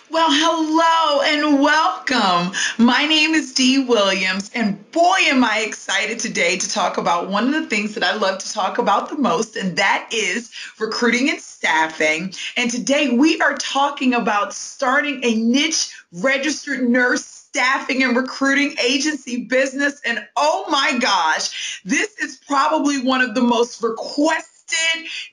Well, hello and welcome. My name is Dee Williams, and boy, am I excited today to talk about one of the things that I love to talk about the most, and that is recruiting and staffing. And today we are talking about starting a niche registered nurse staffing and recruiting agency business. And oh my gosh, this is probably one of the most requested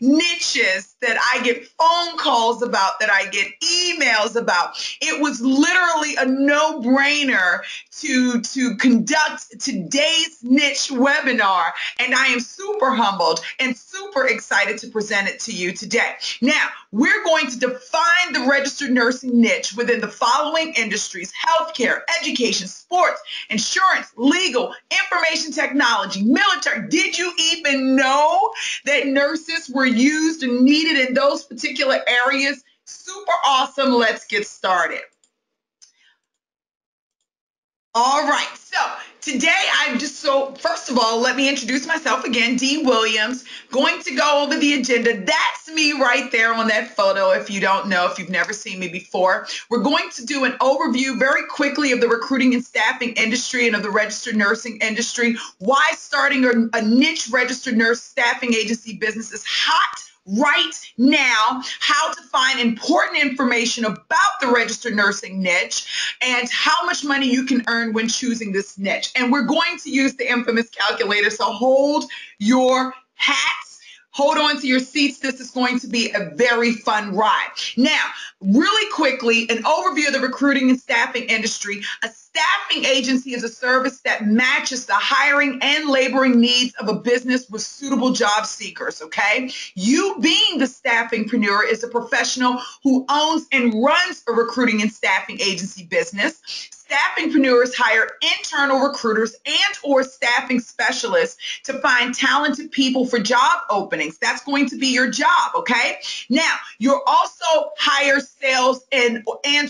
niches that I get phone calls about, that I get emails about. It was literally a no-brainer to conduct today's niche webinar, and I am super humbled and super excited to present it to you today. Now, we're going to define the registered nursing niche within the following industries: healthcare, education, sports, insurance, legal, information technology, military. Did you even know that nurses were used and needed in those particular areas? Super awesome. Let's get started. All right, so today first of all, let me introduce myself again, Dee Williams. Going to go over the agenda. That's me right there on that photo, if you don't know, if you've never seen me before. We're going to do an overview very quickly of the recruiting and staffing industry and of the registered nursing industry, why starting a niche registered nurse staffing agency business is hot right now, how to find important information about the registered nursing niche, and how much money you can earn when choosing this niche. And we're going to use the infamous calculator, so hold your hats. Hold on to your seats. This is going to be a very fun ride. Now, really quickly, an overview of the recruiting and staffing industry. A staffing agency is a service that matches the hiring and laboring needs of a business with suitable job seekers, okay? You, being the staffingpreneur, is a professional who owns and runs a recruiting and staffing agency business. Staffingpreneurs hire internal recruiters and or staffing specialists to find talented people for job openings. That's going to be your job, okay? Now, you'll also hire sales and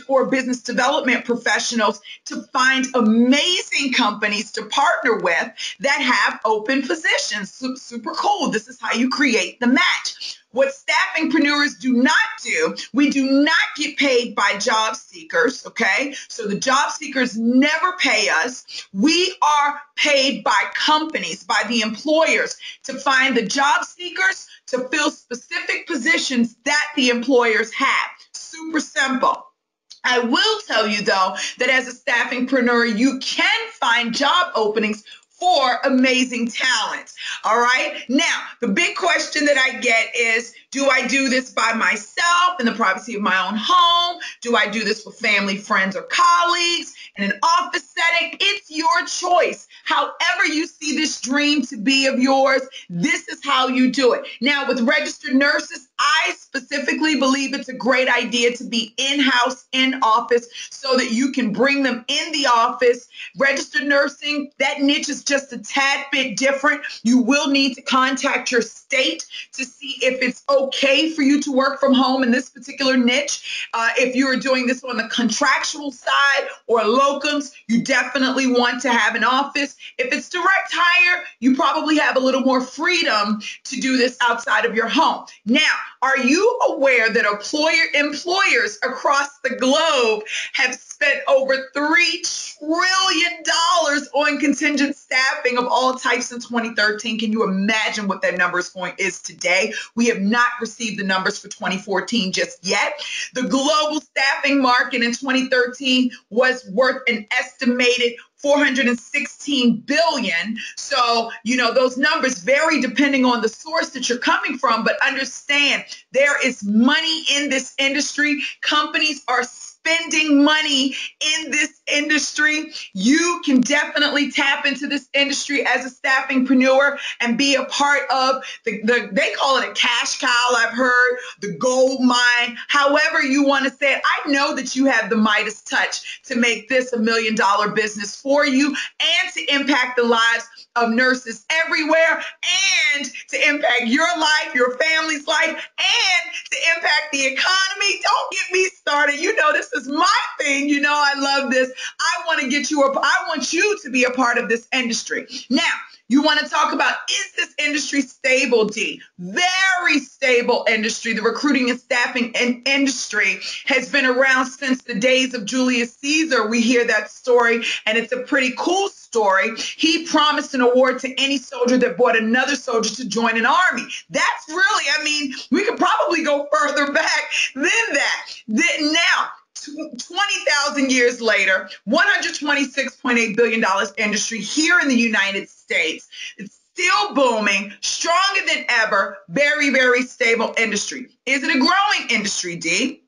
or business development professionals to find amazing companies to partner with that have open positions. Super cool. This is how you create the match. What staffingpreneurs do not do, we do not get paid by job seekers, okay? So the job seekers never pay us. We are paid by companies, by the employers, to find the job seekers to fill specific positions that the employers have. Super simple. I will tell you, though, that as a staffingpreneur, you can find job openings for amazing talent. All right. Now, the big question that I get is, do I do this by myself in the privacy of my own home? Do I do this with family, friends, or colleagues in an office setting? It's your choice. However you see this dream to be of yours, this is how you do it. Now, with registered nurses, I specifically believe it's a great idea to be in-house, in office, so that you can bring them in the office. Registered nursing, that niche is just a tad bit different. You will need to contact your state to see if it's okay for you to work from home in this particular niche. If you're doing this on the contractual side or locums, you definitely want to have an office. If it's direct hire, you probably have a little more freedom to do this outside of your home. Now, are you aware that employers across the globe have spent over $3 trillion on contingent staffing of all types in 2013? Can you imagine what that number is today? We have not received the numbers for 2014 just yet. The global staffing market in 2013 was worth an estimated $416 billion. So, those numbers vary depending on the source that you're coming from, but understand there is money in this industry. Companies are spending money in this industry. You can definitely tap into this industry as a staffingpreneur and be a part of they call it a cash cow, I've heard, the gold mine, however you want to say it. I know that you have the Midas touch to make this $1 million business for you and to impact the lives of nurses everywhere, and to impact your life, your family's life, and to impact the economy. Don't get me started. This is my thing. I love this. I want you to be a part of this industry. Now, You want to talk about, is this industry stable, Dee? Very stable industry. The recruiting and staffing industry has been around since the days of Julius Caesar. We hear that story, and it's a pretty cool story. He promised an award to any soldier that brought another soldier to join an army. That's really, I mean, we could probably go further back than that. Now, 20,000 years later, $126.8 billion industry here in the United States. It's still booming, stronger than ever, very, very stable industry. Is it a growing industry, Dee?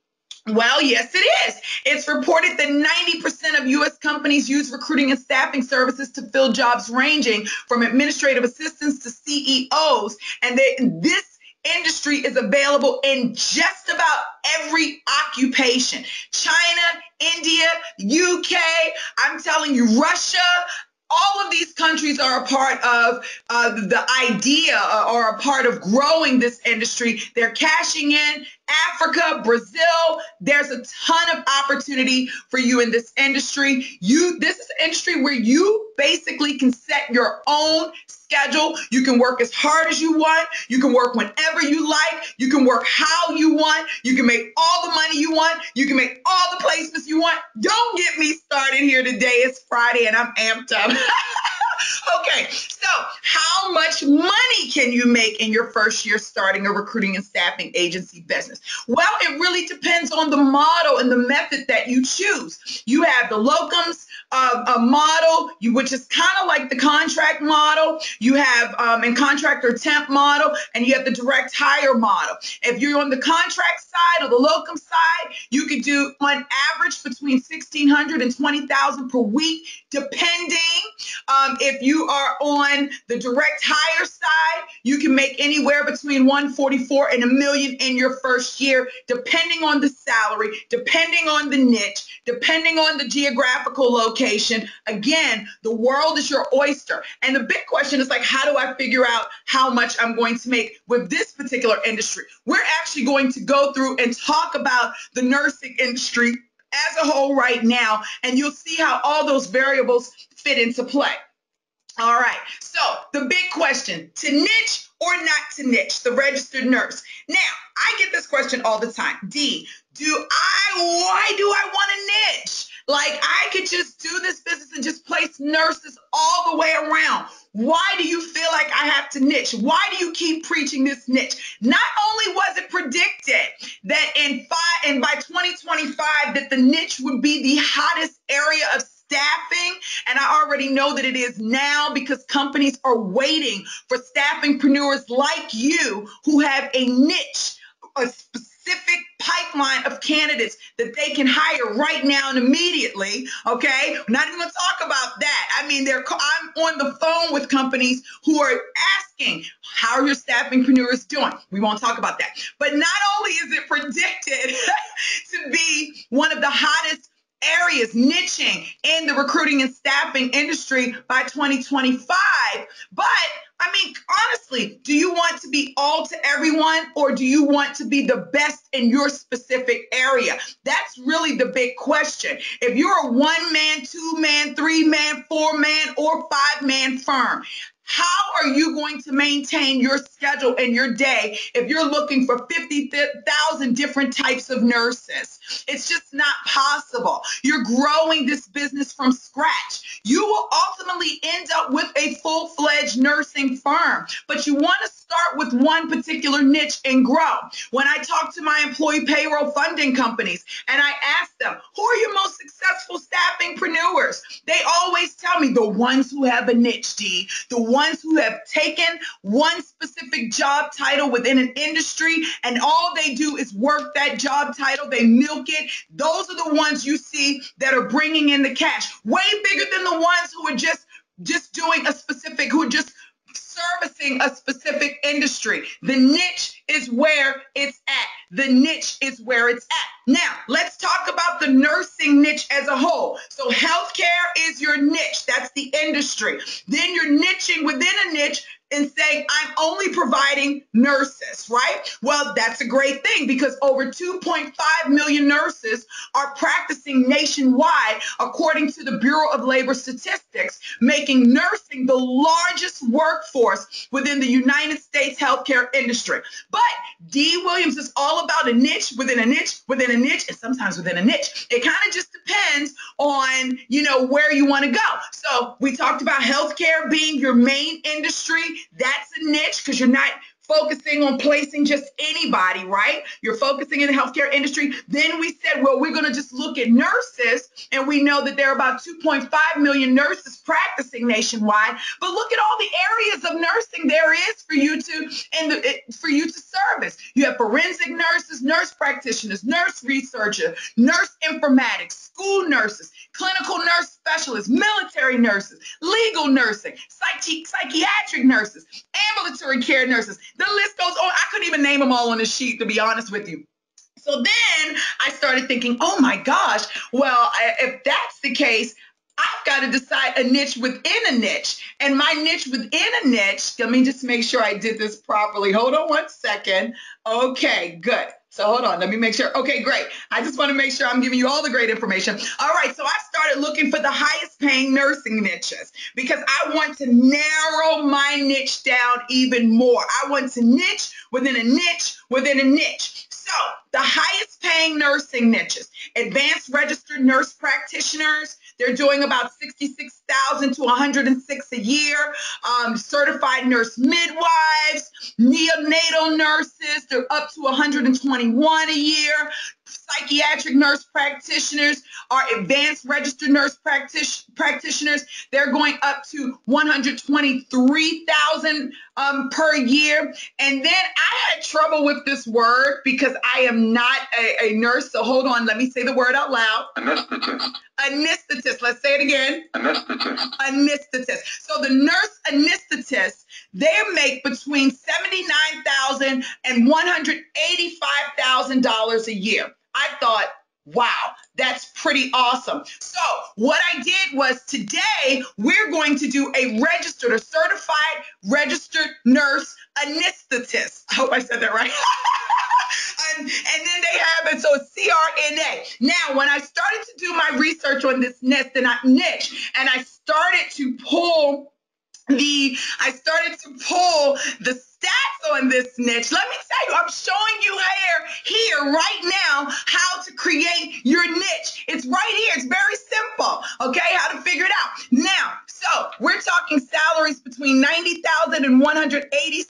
Well, yes, it is. It's reported that 90% of U.S. companies use recruiting and staffing services to fill jobs ranging from administrative assistants to CEOs, and this industry is available in just about every occupation. China, India, UK, I'm telling you, Russia, all of these countries are a part of the idea or a part of growing this industry. They're cashing in. Africa, Brazil, there's a ton of opportunity for you in this industry. This is an industry where you basically can set your own schedule. You can work as hard as you want. You can work whenever you like. You can work how you want. You can make all the money you want. You can make all the placements you want. Don't get me started here today. It's Friday and I'm amped up. Okay, so how much money can you make in your first year starting a recruiting and staffing agency business? Well, it really depends on the model and the method that you choose. You have the locums model, which is kind of like the contract model. You have a contract or temp model, and you have the direct hire model. If you're on the contract side or the locum side, you could do on average between $1,600 and $20,000 per week, depending. If you are on the direct hire side, you can make anywhere between $144,000 and $1 million in your first year, depending on the salary, depending on the niche, depending on the geographical location. Again, the world is your oyster. And the big question is like, how do I figure out how much I'm going to make with this particular industry? We're actually going to go through and talk about the nursing industry as a whole right now, and you'll see how all those variables fit into play. All right, so the big question, to niche or not to niche, the registered nurse. Now, I get this question all the time. Dee, why do I want a niche? Like, I could just do this business and just place nurses all the way around. Why do you feel like I have to niche? Why do you keep preaching this niche? Not only was it predicted that by 2025 that the niche would be the hottest area of staffing, and I already know that it is now because companies are waiting for staffingpreneurs like you who have a niche, a specific pipeline of candidates that they can hire right now and immediately. Okay, we're not even going to talk about that. I mean, I'm on the phone with companies who are asking, how are your staffingpreneurs doing? We won't talk about that. But not only is it predicted to be one of the hottest areas niching in the recruiting and staffing industry by 2025. But I mean, honestly, do you want to be all to everyone, or do you want to be the best in your specific area? That's really the big question. If you're a 1-man, 2-man, 3-man, 4-man, or 5-man firm, how are you going to maintain your schedule and your day if you're looking for 50,000 different types of nurses? It's just not possible. You're growing this business from scratch. You will ultimately end up with a full-fledged nursing firm, but you want to start with one particular niche and grow. When I talk to my employee payroll funding companies and I ask them, who are your most successful staffingpreneurs? They always tell me the ones who have a niche, Dee, the ones who have taken one specific job title within an industry and all they do is work that job title, they milk it. Those are the ones you see that are bringing in the cash, way bigger than the ones who are just doing a specific, who are just servicing a specific industry. The niche is where it's at. The niche is where it's at. Now, let's talk about the nursing niche as a whole. So healthcare is your niche. That's the industry. Then you're niching within a niche and saying, I'm only providing nurses, right? Well, that's a great thing because over 2.5 million nurses are practicing nationwide, according to the Bureau of Labor Statistics, making nursing the largest workforce within the United States healthcare industry. But Dee Williams is all about a niche within a niche within a niche, and sometimes within a niche. It kind of just depends on, where you want to go. So we talked about healthcare being your main industry. That's a niche because you're not focusing on placing just anybody, right? You're focusing in the healthcare industry. Then we said, well, we're going to just look at nurses, and we know that there are about 2.5 million nurses practicing nationwide. But look at all the areas of nursing there is for you to service. You have forensic nurses, nurse practitioners, nurse researchers, nurse informatics, school nurses, clinical nurse specialists, military nurses, legal nursing, psychiatric nurses, ambulatory care nurses. The list goes on. I couldn't even name them all on the sheet, to be honest with you. So then I started thinking, oh my gosh, well, if that's the case, I've got to decide a niche within a niche. And my niche within a niche, let me just make sure I did this properly. Hold on one second. Okay, good. So hold on, let me make sure. Okay, great. I just want to make sure I'm giving you all the great information. All right, so I started looking for the highest paying nursing niches because I want to narrow my niche down even more. I want to niche within a niche within a niche. So the highest paying nursing niches: advanced registered nurse practitioners. They're doing about 66,000 to 106 a year. Certified nurse midwives, neonatal nurses, they're up to 121 a year. Psychiatric nurse practitioners are advanced registered nurse practitioners. They're going up to 123,000 per year. And then I had trouble with this word because I am not a nurse. So hold on, let me say the word out loud. Anesthetist. Anesthetist. Let's say it again. Anesthetist. Anesthetist. So the nurse anesthetist, they make between $79,000 and $185,000 a year. I thought, wow, that's pretty awesome. So what I did was today we're going to do a certified registered nurse anesthetist. I hope I said that right. And then they have it, so it's CRNA. Now, when I started to do my research on this niche, and I started to pull the stats on this niche. Let me tell you, I'm showing you here right now how to create your niche. It's right here. It's very simple, okay, how to figure it out. Now, so we're talking salaries between $90,000 and $186,000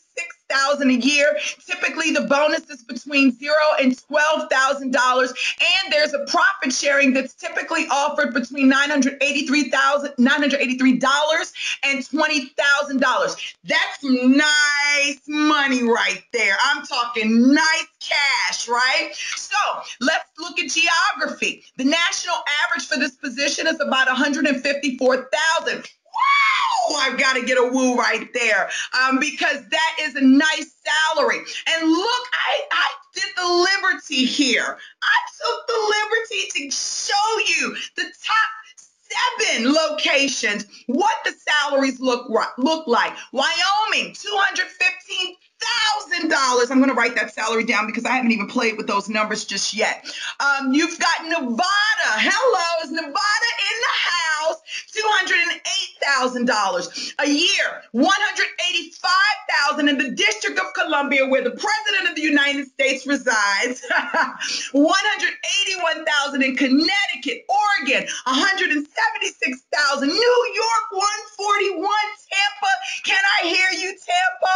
a year. Typically, the bonus is between $0 and $12,000, and there's a profit sharing that's typically offered between $983 and $20,000. That's nice money right there. I'm talking nice cash, right? So let's look at geography. The national average for this position is about $154,000. Wow, I've got to get a woo right there because that is a nice salary. And look, I did the liberty here. I took the liberty to show you the top 7 locations, what the salaries look like. Wyoming, $215,000. I'm going to write that salary down because I haven't even played with those numbers just yet. You've got Nevada. Hello, is Nevada in the house? $208,000 a year. $185,000 in the District of Columbia, where the President of the United States resides. $181,000 in Connecticut, Oregon. $176,000. New York, $141,000. Tampa, can I hear you, Tampa?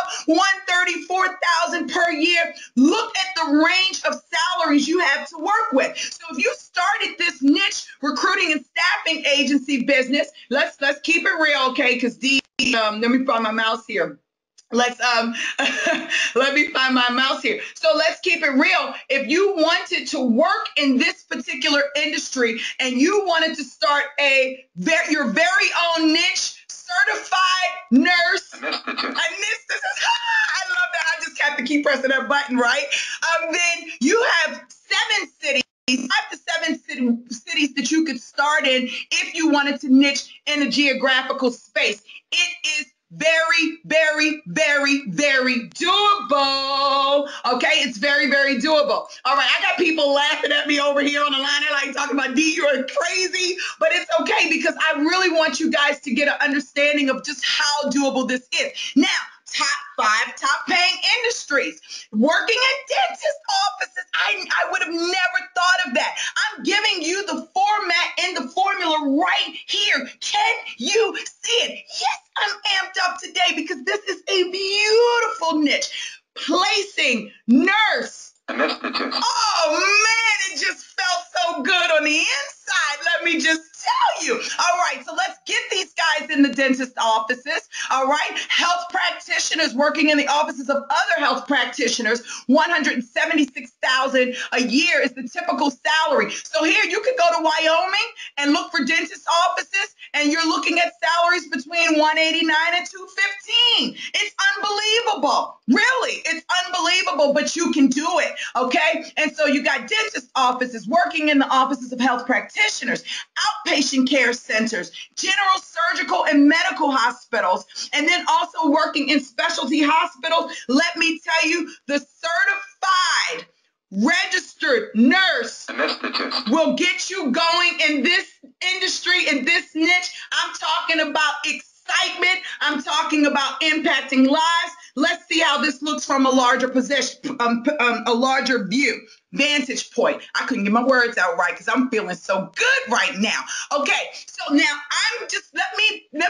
$134,000 per year. Look at the range of salaries you have to work with. So if you started this niche recruiting and staffing agency business, let's keep it real, okay? Because let me find my mouse here. Let me find my mouse here. So let's keep it real. If you wanted to work in this particular industry and you wanted to start your very own niche, certified nurse anesthetist. I love that. I just have to keep pressing that button, right? Then you have 7 cities. 5 to 7 cities that you could start in if you wanted to niche in a geographical space. It is very, very, very, very doable. Okay, it's very, very doable. All right, I got people laughing at me over here on the line. They're like talking about, Dee, you're crazy, but it's okay because I really want you guys to get an understanding of just how doable this is. Now, top 5 top paying industries. Working at dentist offices. I would have never thought of that. I'm giving you the format and the formula right here. Can you see it? Yes, I'm amped up today because this is a beautiful niche. Placing nurse. Oh man, it just felt so good on the inside. Let me just tell you. All right, so let's get these guys in the dentist offices. All right, health practitioners working in the offices of other health practitioners. $176,000 a year is the typical salary. So here you could go to Wyoming and look for dentist offices, and you're looking at salaries between $189 and $215. It's unbelievable. Really, it's unbelievable, but you can do it. Okay, and so you got dentist offices working in the offices of health practitioners, outpatient care centers, general surgical and medical hospitals, and then also working in specialty hospitals. Let me tell you, the certified registered nurse will get you going in this industry, in this niche. I'm talking about excitement. I'm talking about impacting lives. Let's see how this looks from a larger position, a larger view, vantage point. I couldn't get my words out right because I'm feeling so good right now. Okay, so now let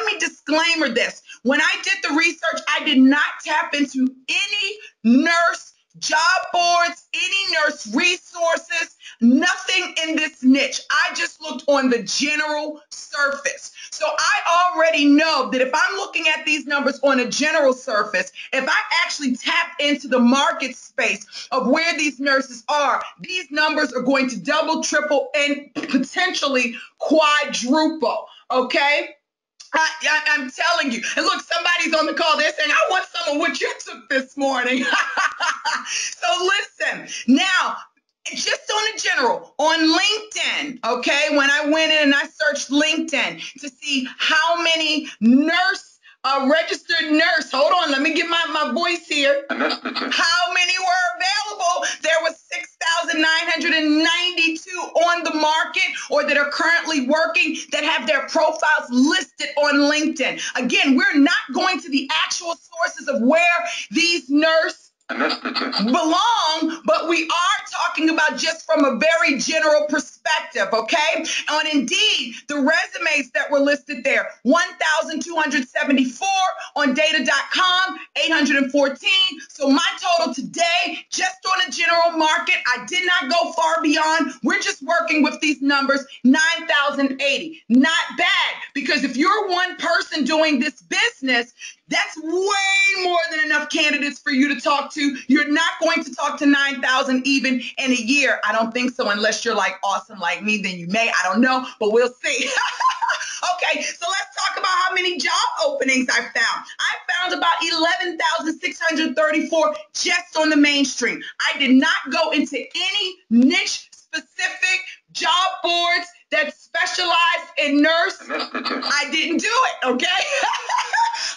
me disclaimer this. When I did the research, I did not tap into any nurse job boards, any nurse resources, nothing in this niche. I just looked on the general surface. So I already know that if I'm looking at these numbers on a general surface, if I actually tap into the market space of where these nurses are, these numbers are going to double, triple, and potentially quadruple, okay? I'm telling you. And look, somebody's on the call. They're saying, I want some of what you took this morning. So listen, now, just on a general, on LinkedIn, okay, when I went in and I searched LinkedIn to see how many registered nurse, hold on, let me get my voice here. How many were available? There was 6,992 on the market or that are currently working that have their profiles listed on LinkedIn. Again, we're not going to the actual sources of where these nurses belong, but we are talking about just from a very general perspective, okay? On Indeed, the resumes that were listed there, 1,274 on data.com, 814. So my total today, just on a general market, I did not go far beyond. We're just working with these numbers, 9,080. Not bad, because if you're one person doing this business, that's way more than enough candidates for you to talk to. You're not going to talk to 9,000 even in a year. I don't think so, unless you're like awesome like me, then you may. I don't know, but we'll see. Okay, so let's talk about how many job openings I found. I found about 11,634 just on the mainstream. I did not go into any niche specific job boards that specialize in nurse. I didn't do it, okay?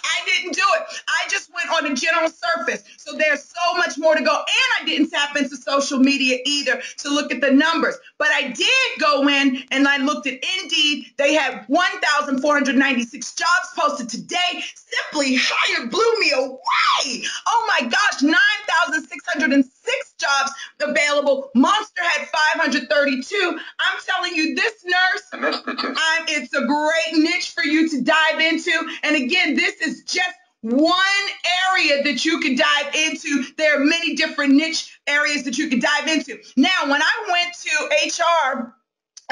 I didn't do it. I just went on a general surface. So there's so much more to go. And I didn't tap into social media either to look at the numbers. But I did go in and I looked at Indeed. They had 1,496 jobs posted today. Simply Hired blew me away. Oh my gosh, 9,606 jobs available. Monster had 532. I'm telling you, this nurse, it's a great niche for you to dive into. And again, this is just one area that you can dive into. There are many different niche areas that you can dive into. Now, when I went to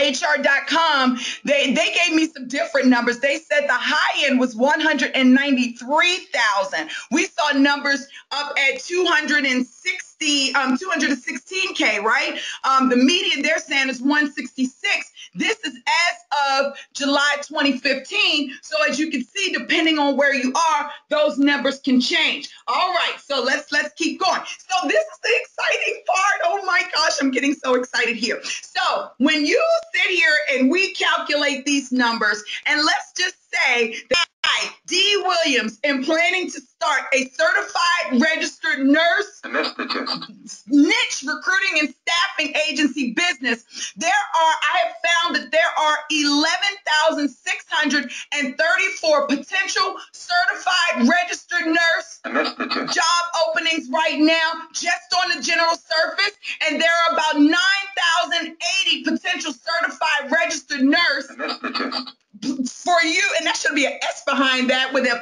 HR.com, they gave me some different numbers. They said the high end was 193,000. We saw numbers up at 216K, right? The median they're saying is 166. This is as of July 2015. So as you can see, depending on where you are, those numbers can change. All right, so let's keep going. So this is the exciting part. Oh my gosh, I'm getting so excited here. So when you sit here and we calculate these numbers, and let's just say that I, Dee Williams, am planning to start a certified registered nurse niche recruiting and staffing agency business. I have found that there are 11,634 potential certified registered nurse job openings right now just on the general surface, and there are about 9,080 potential certified registered nurse for you, and that should be an S behind that with an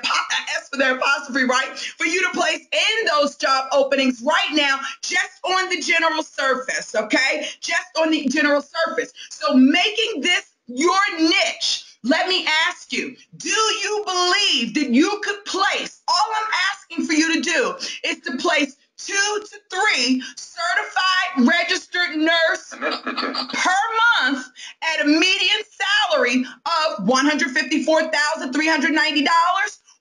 S for the apostrophe, right? For you to place in those job openings right now, just on the general surface, okay? Just on the general surface. So making this your niche, let me ask you, do you believe that you could place, all I'm asking for you to do is to place 2 to 3 certified registered nurse per month at a median salary of $154,390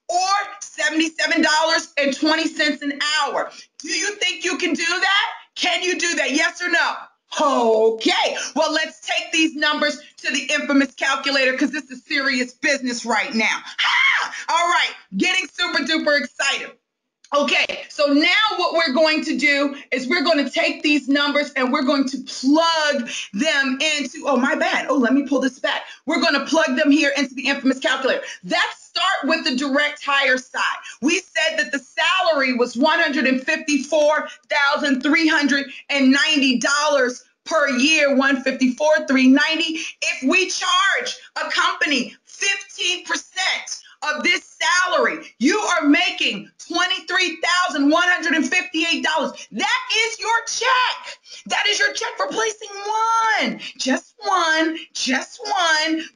or $77.20 an hour. Do you think you can do that? Can you do that? Yes or no? Okay, well, let's take these numbers to the infamous calculator because this is serious business right now. All right, getting super duper excited. Okay, so now what we're going to do is we're going to take these numbers and we're going to plug them into, oh, my bad. Oh, let me pull this back. We're going to plug them here into the infamous calculator. Let's start with the direct hire side. We said that the salary was $154,390 per year, $154,390. If we charge a company 15% of this salary, you are making $23,158. That is your check. That is your check for placing just one,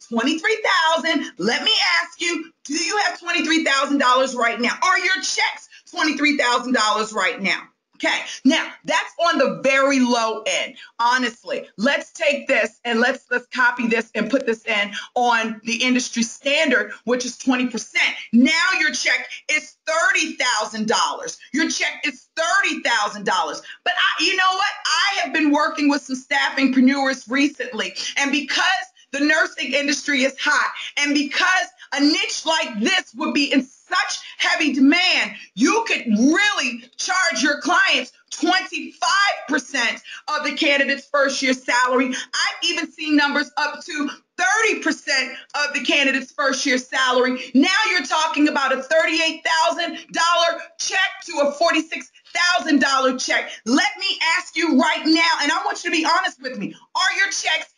23,000. Let me ask you, do you have $23,000 right now? Are your checks $23,000 right now? Okay, now that's on the very low end. Honestly, let's take this and let's copy this and put this in on the industry standard, which is 20%. Now your check is $30,000. Your check is $30,000. But you know what? I have been working with some staffingpreneurs recently, and because the nursing industry is hot, and because a niche like this would be in such heavy demand, you could really charge your clients 25% of the candidate's first year salary. I've even seen numbers up to 30% of the candidate's first year salary. Now you're talking about a $38,000 check to a $46,000 check. Let me ask you right now, and I want you to be honest with me, are your checks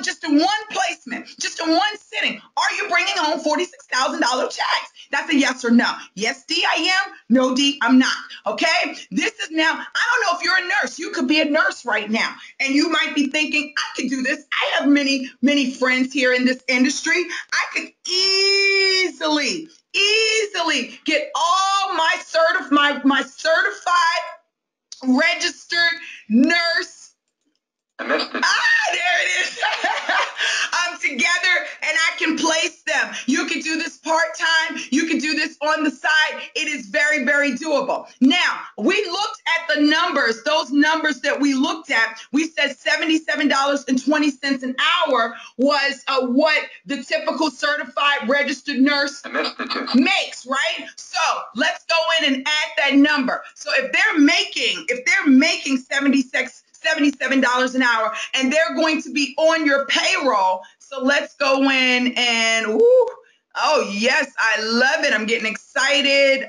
just in one placement, just in one sitting, are you bringing home $46,000 checks? That's a yes or no. Yes, D, I am. No, D, I'm not. Okay? This is now, I don't know if you're a nurse. You could be a nurse right now, and you might be thinking, I could do this. I have many, many friends here in this industry. I could easily get all my certified registered nurse. There it is. Together, and I can place them. You can do this part-time. You can do this on the side. It is very, very doable. Now, we looked at the numbers. Those numbers that we looked at, we said $77.20 an hour was what the typical certified registered nurse makes, right? So let's go in and add that number. So if they're making $77 an hour, and they're going to be on your payroll. So let's go in and, oh yes, I love it. I'm getting excited.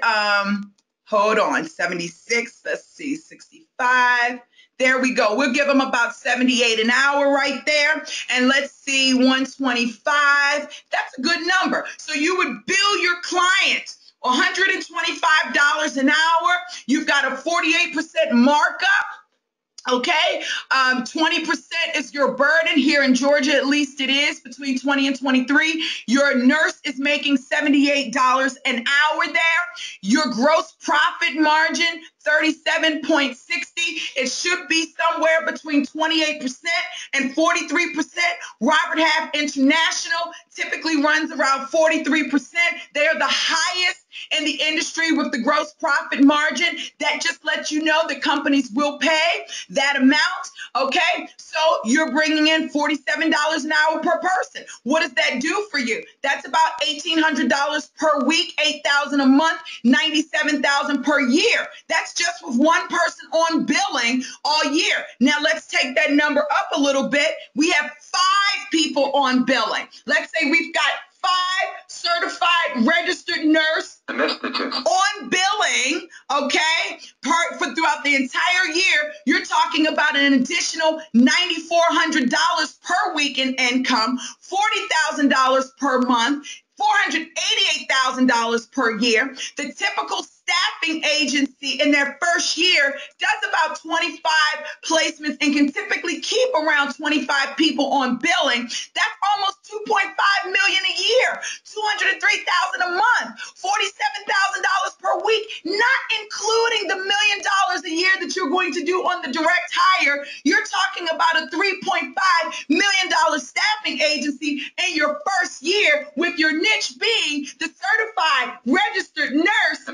Hold on, 76, let's see, 65. There we go. We'll give them about 78 an hour right there. And let's see, 125. That's a good number. So you would bill your client $125 an hour. You've got a 48% markup. Okay, 20% is your burden. Here in Georgia, at least it is, between 20 and 23. Your nurse is making $78 an hour there. Your gross profit margin, 37.60. It should be somewhere between 28% and 43%. Robert Half International typically runs around 43%. They are the highest in the industry with the gross profit margin that just lets you know that companies will pay that amount. Okay, so you're bringing in $47 an hour per person. What does that do for you? That's about $1,800 per week, $8,000 a month, $97,000 per year. That's just with one person on billing all year. Now let's take that number up a little bit. We have 5 people on billing. Let's say we've got 5 certified registered nurse on billing, okay, for throughout the entire year. You're talking about an additional $9,400 per week in income, $40,000 per month, $488,000 per year. The typical staffing agency in their first year does about 25 placements and can typically keep around 25 people on billing. That's almost $2.5 million a year, $203,000 a month, $47,000 per week, not including the $1 million a year that you're going to do on the direct hire. You're talking about a $3.5 million staffing agency in your first year, with your niche being the certified registered nurse.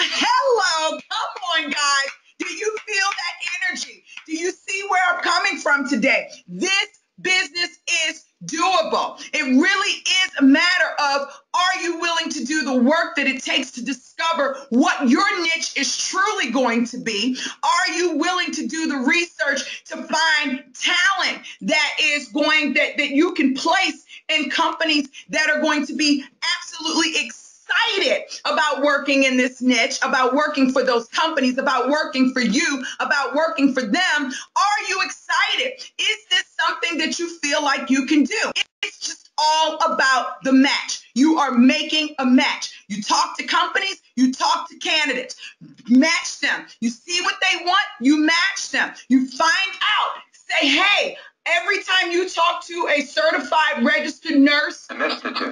Hello, come on, guys. Do you feel that energy? Do you see where I'm coming from today? This business is doable. It really is a matter of, are you willing to do the work that it takes to discover what your niche is truly going to be? Are you willing to do the research to find talent that you can place in companies that are going to be absolutely excited about working in this niche, about working for those companies, about working for you, about working for them? Are you excited? Is this something that you feel like you can do? It's just all about the match. You are making a match. You talk to companies, you talk to candidates, match them. You see what they want, you match them. You find out, say, hey, every time you talk to a certified registered nurse,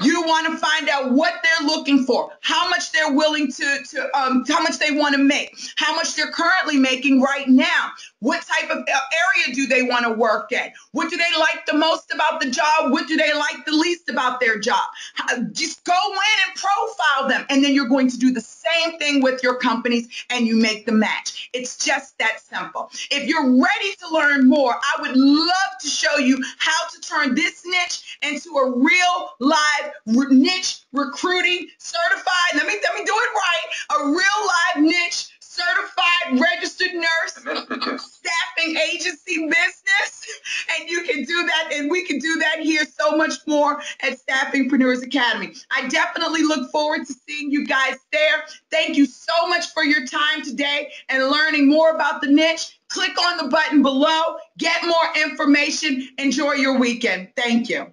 you want to find out what they're looking for, how much they're willing how much they want to make, how much they're currently making right now, what type of area do they want to work at, what do they like the most about the job, what do they like the least about their job. Just go in and profile them, and then you're going to do the same thing with your companies, and you make the match. It's just that simple. If you're ready to learn more, I would love to show you how to turn this niche into a real live niche recruiting certified, let me do it right, a real live niche certified registered nurse staffing agency business. And you can do that, and we can do that here so much more at Staffingpreneurs Academy. I definitely look forward to seeing you guys there. Thank you so much for your time today and learning more about the niche. Click on the button below, get more information. Enjoy your weekend. Thank you.